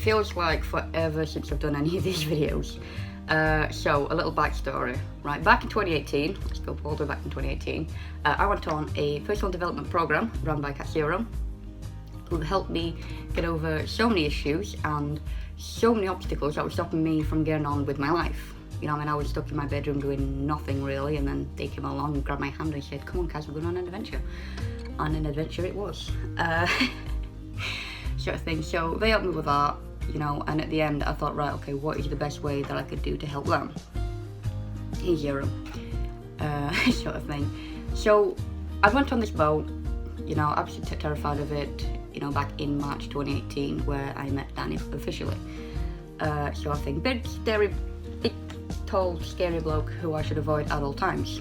feels like forever since I've done any of these videos. So a little backstory, right? Back in 2018, let's go all the way back in 2018, I went on a personal development program run by CatZero, who helped me get over so many issues and so many obstacles that were stopping me from getting on with my life. You know, I mean, I was stuck in my bedroom doing nothing really, and then they came along and grabbed my hand and said, "Come on, Kaz, we're going on an adventure." And an adventure it was. Sort of thing. So they helped me with that, you know, and at the end I thought, right, okay, what is the best way that I could do to help them? CatZero. Sort of thing. So I went on this boat, you know, absolutely terrified of it, you know, back in March 2018, where I met Danny officially. Sort of thing. Big, scary, big, tall, scary bloke who I should avoid at all times.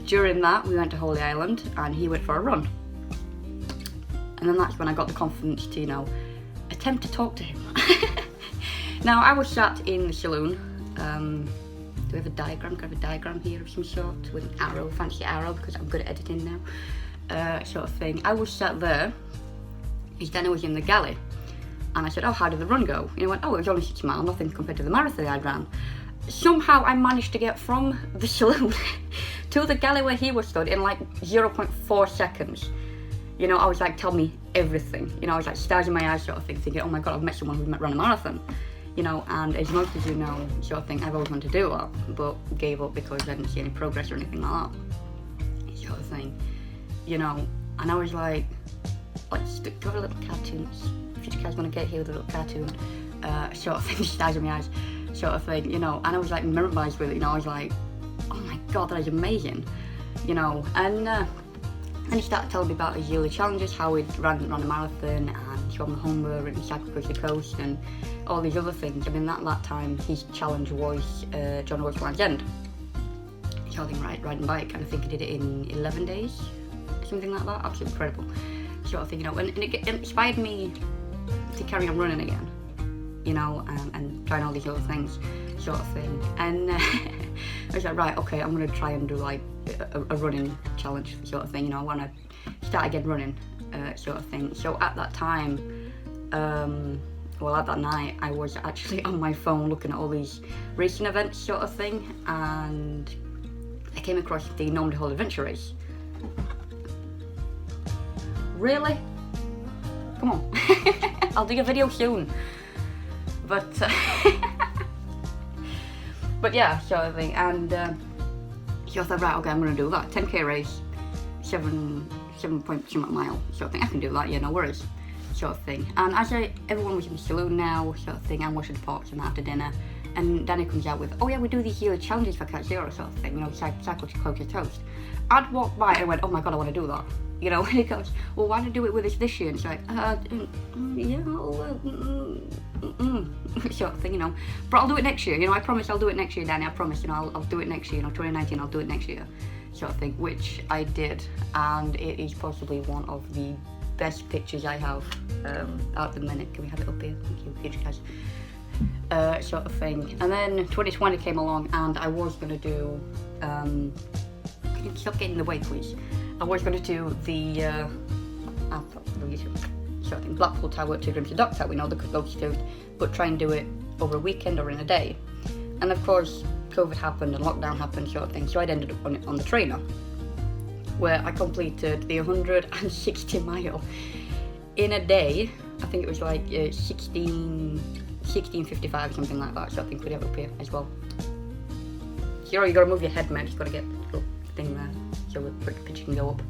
During that, we went to Holy Island and he went for a run. And then that's when I got the confidence to, you know, attempt to talk to him. Now, I was sat in the saloon. Do we have a diagram? Can I have a diagram here of some sort with an arrow, fancy arrow, because I'm good at editing now, sort of thing. I was sat there. His Danny was in the galley. And I said, "Oh, how did the run go?" And he went, "Oh, it was only 6 miles, nothing compared to the marathon I ran." Somehow I managed to get from the saloon to the galley where he was stood in like 0.4 seconds. You know, I was like, "Tell me everything." You know, I was like stars in my eyes sort of thing, thinking, "Oh my God, I've met someone who run a marathon." You know, and as most of you know, sort of thing, I've always wanted to do that, but gave up because I didn't see any progress or anything like that. Sort of thing. You know, and I was like, let's do a little cartoons. If you guys want to get here with a little cartoon, sort of thing, stars in my eyes, sort of thing, you know, and I was like mesmerised with it, you know, I was like, "Oh my God, that is amazing," you know, and he started telling me about his yearly challenges, how he'd run a marathon and swum the Humber and cycled across the coast and all these other things. I mean, at that time, his challenge was John Lewis Land's End, sort of thing, riding bike, and I think he did it in 11 days, something like that, absolutely incredible, sort of thing, you know, and it inspired me to carry on running again, you know, and trying all these other things, sort of thing. And I was like, right, okay, I'm gonna try and do like a running challenge, sort of thing, you know, I wanna start again running, sort of thing. So at that time, well, at that night, I was actually on my phone looking at all these racing events, sort of thing, and I came across the Normandy Hull Adventure Race. Really? Come on. I'll do a video soon. But but yeah, sort of thing. And so I thought, right, okay, I'm gonna do that. 10k race, 7 point something mile, sort of thing. I can do that, yeah, no worries, sort of thing. And as everyone was in the saloon now, sort of thing, I'm washing the pots and after dinner, and Danny comes out with, "Oh yeah, we do these yearly challenges for CatZero," sort of thing, you know, cycle to close your toast. I'd walked by and went, "Oh my God, I want to do that." You know, and he goes, "Well, why don't you do it with us this year?" And it's like, yeah, sort of thing, you know. "But I'll do it next year, you know, I promise I'll do it next year, Danny, I promise, you know, I'll do it next year, you know, 2019, I'll do it next year," sort of thing, which I did, and it is possibly one of the best pictures I have at the minute. Can we have it up here? Thank you, huge guys. Sort of thing. And then 2020 came along, and I was going to do, can you stop getting in the way, please? I was going to do the sort of thing, Blackpool Tower to Grimsby Dock Tower, we know the closest to, but try and do it over a weekend or in a day. And of course, COVID happened and lockdown happened, sort of thing, so I ended up on the trainer, where I completed the 160 mile in a day. I think it was like 16:55 or something like that, so I think we have it up here as well. So you gotta move your head, man, just gotta get the little thing there so the picture can go up.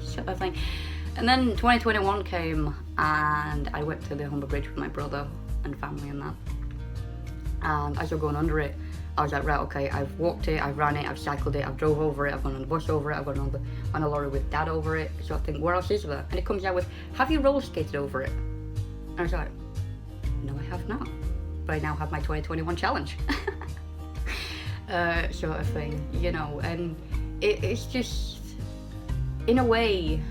Sort of thing. And then 2021 came and I went to the Humber Bridge with my brother and family and that. And as you're going under it, I was like, right, okay, I've walked it, I've ran it, I've cycled it, I've drove over it, I've gone on the bus over it, I've gone on a lorry with Dad over it, sort of thing. Where else is there? And it comes out with, "Have you roller skated over it?" And I was like, no, I have not. But I now have my 2021 challenge. Sort of thing, you know, and it's just, in a way,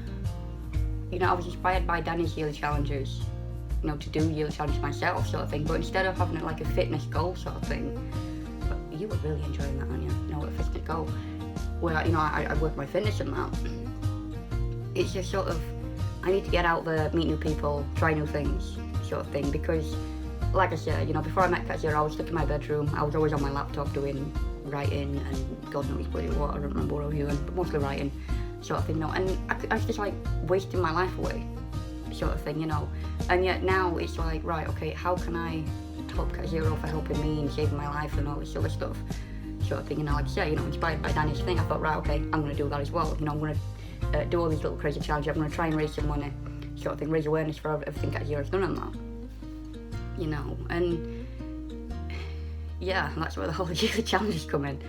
you know, I was inspired by Danny's yearly challenges, you know, to do yearly challenges myself, sort of thing, but instead of having it like a fitness goal sort of thing, but you were really enjoying that, aren't you? You know, a fitness goal, where, you know, I work my fitness and that. It's just sort of I need to get out there, meet new people, try new things, sort of thing, because like I said, you know, before I met CatZero, I was stuck in my bedroom. I was always on my laptop doing writing and God knows bloody what, I don't remember what I was doing, but mostly writing, sort of thing, you know, and I was just like wasting my life away, sort of thing, you know, and yet now it's like, right, okay, how can I help CatZero for helping me and saving my life and all this other stuff, sort of thing, you know, like I say, you know, inspired by Danny's thing, I thought, right, okay, I'm going to do that as well, you know, I'm going to do all these little crazy challenges, I'm going to try and raise some money, sort of thing, raise awareness for everything CatZero's done on that, you know, and yeah, that's where the whole yearly challenges come in,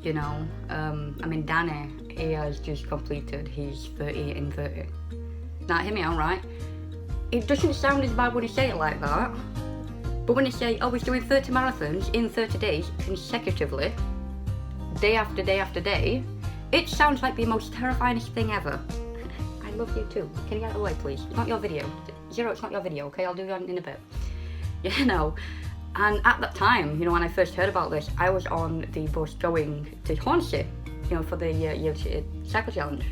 you know. I mean, Danny, he has just completed his 30 in 30. Now, hear me out, right? It doesn't sound as bad when you say it like that, but when you say, oh, he's doing 30 marathons in 30 days consecutively, day after day after day, it sounds like the most terrifying thing ever. I love you too. Can you get out of the way, please? It's not your video. Zero, it's not your video, okay? I'll do that in a bit. You know, and at that time, you know, when I first heard about this, I was on the bus going to Hornsey, you know, for the cycle challenge,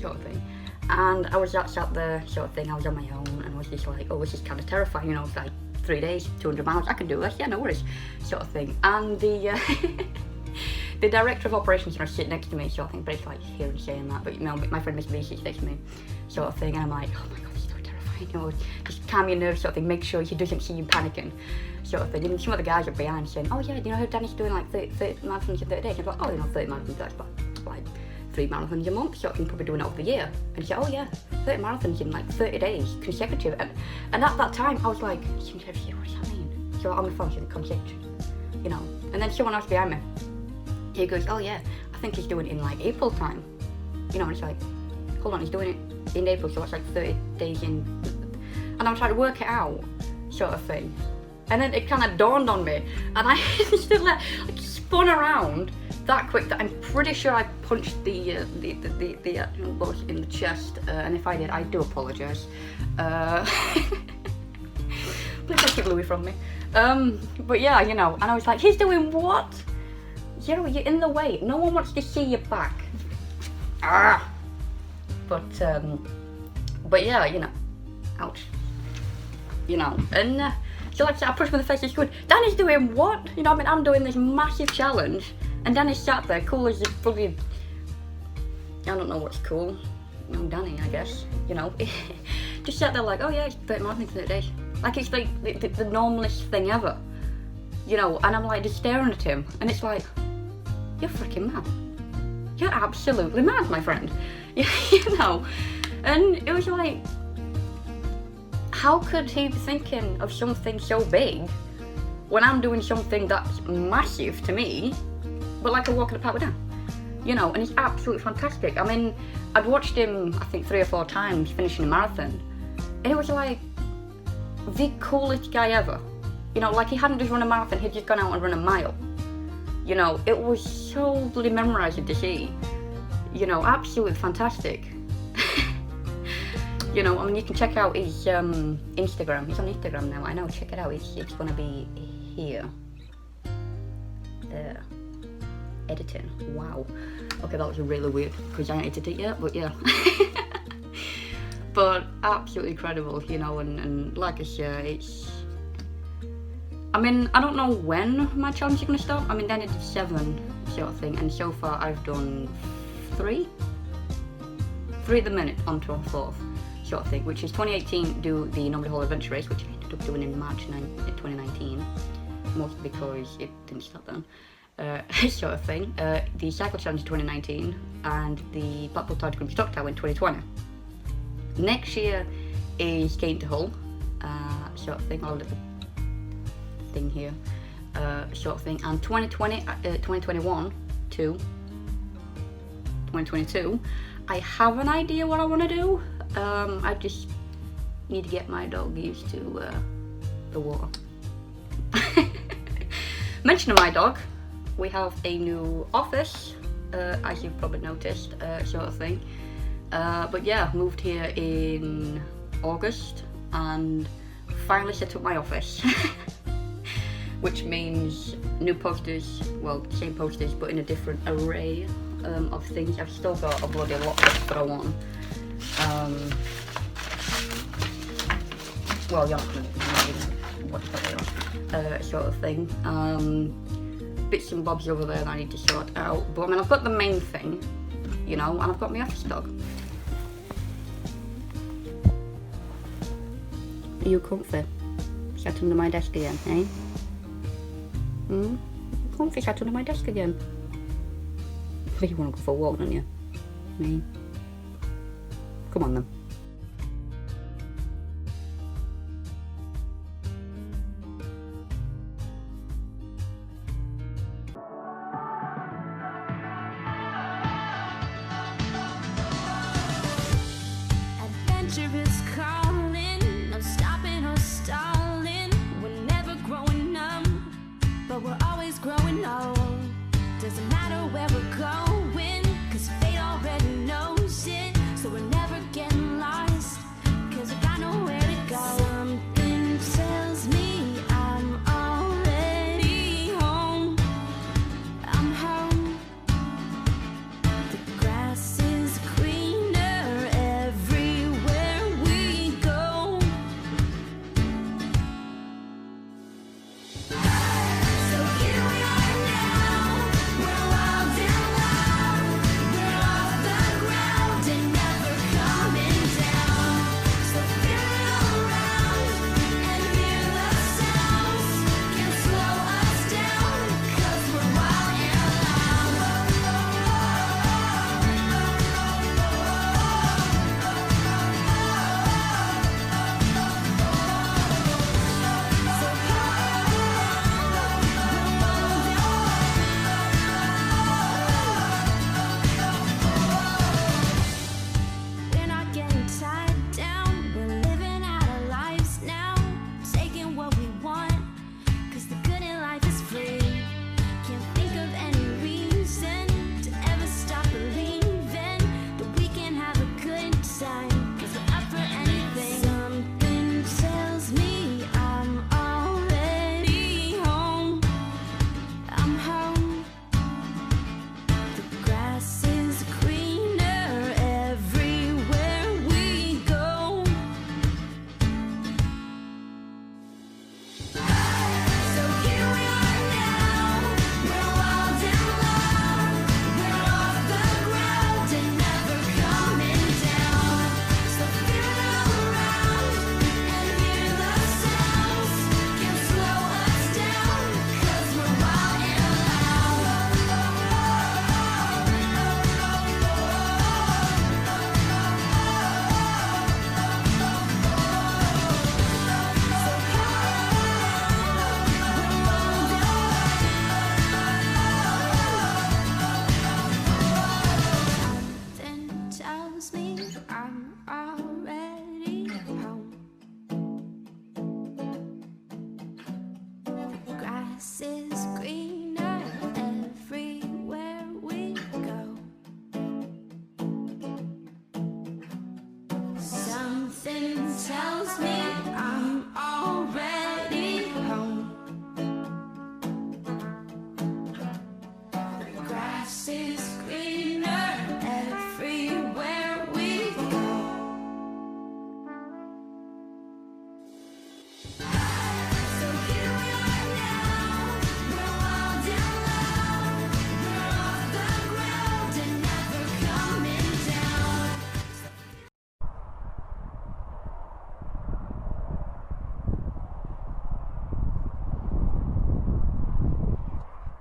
sort of thing. And I was sat there, sort of thing, I was on my own, and I was just like, oh, this is kind of terrifying, you know, it's like 3 days, 200 miles, I can do this, yeah, no worries, sort of thing. And the the director of operations, you know, sitting next to me, sort of thing, but it's like hearing saying that, but you know, my friend Mr. B sits next to me, sort of thing, and I'm like, oh my god, this is so terrifying, you know, just calm your nerves, sort of thing, make sure he doesn't see you panicking, sort of thing. And some of the guys are behind saying, oh yeah, you know how Danny's doing like 30 marathons in 30 days? And I'm like, oh, you know, 30 marathons, that's like 3 marathons a month, so I'm probably doing it over the year. And he said, oh yeah, 30 marathons in like 30 days consecutive. And at that time, I was like, what does that mean? So on my phone, she said, consecutive, you know. And then someone else behind me, he goes, oh yeah, I think he's doing it in like April time. You know, and it's like, hold on, he's doing it in April, so that's like 30 days in. And I'm trying to work it out, sort of thing. And then it kind of dawned on me, and I just like spun around that quick that I'm pretty sure I punched the boss in the chest. And if I did, I do apologise. Please don't keep Louis from me. But yeah, you know, and I was like, he's doing what? Zero, you're in the way. No one wants to see your back. Ah. But yeah, you know, ouch. You know, and. So like I said, I pushed him in the face, he's going, Danny's doing what? You know, I mean, I'm doing this massive challenge, and Danny's sat there, cool as a bloody, I don't know what's cool, I'm Danny, I guess, you know, just sat there like, oh yeah, it's 30 miles in 30 days. Like, it's like the normalest thing ever, you know, and I'm like just staring at him, and it's like, you're freaking mad. You're absolutely mad, my friend. You know, and it was like, how could he be thinking of something so big when I'm doing something that's massive to me, but like a walk in the park with Dan? You know, and he's absolutely fantastic. I mean, I'd watched him, I think 3 or 4 times finishing a marathon, and it was like the coolest guy ever. You know, like he hadn't just run a marathon, he'd just gone out and run a mile. You know, it was so bloody memorising to see. You know, absolutely fantastic. You know, I mean, you can check out his Instagram. He's on Instagram now. I know. Check it out. It's gonna be here. There. Editing. Wow. Okay, that was really weird because I ain't edited it yet. But yeah. But absolutely incredible. You know, and like I said, it's. I mean, I don't know when my challenge is gonna stop. I mean, then I did 7 sort of thing, and so far I've done 3. 3 at the minute, on to a 4th. Sort of thing, which is 2018 do the Nombre Adventure Race, which I ended up doing in March 2019, mostly because it didn't start then, sort of thing. The Cycle Challenge 2019 and the Blackpool Tardigrade Stock Tower in 2020. Next year is Skating-To-Hull, sort of thing, I'll little thing here, sort of thing, and 2021 to 2022, I have an idea what I want to do. I just need to get my dog used to the water. Mentioning my dog, we have a new office, as you've probably noticed, sort of thing. But yeah, moved here in August and finally set up my office. Which means new posters, well, same posters but in a different array of things. I've still got a bloody lot to throw on. Well, you're not going to what do you put it on, sort of thing. Bits and bobs over there that I need to sort out. But I mean, I've got the main thing, you know, and I've got my office dog. Are you comfy? Sat under my desk again, eh? Comfy sat under my desk again. But you want to go for a walk, don't you? Me? Come on then.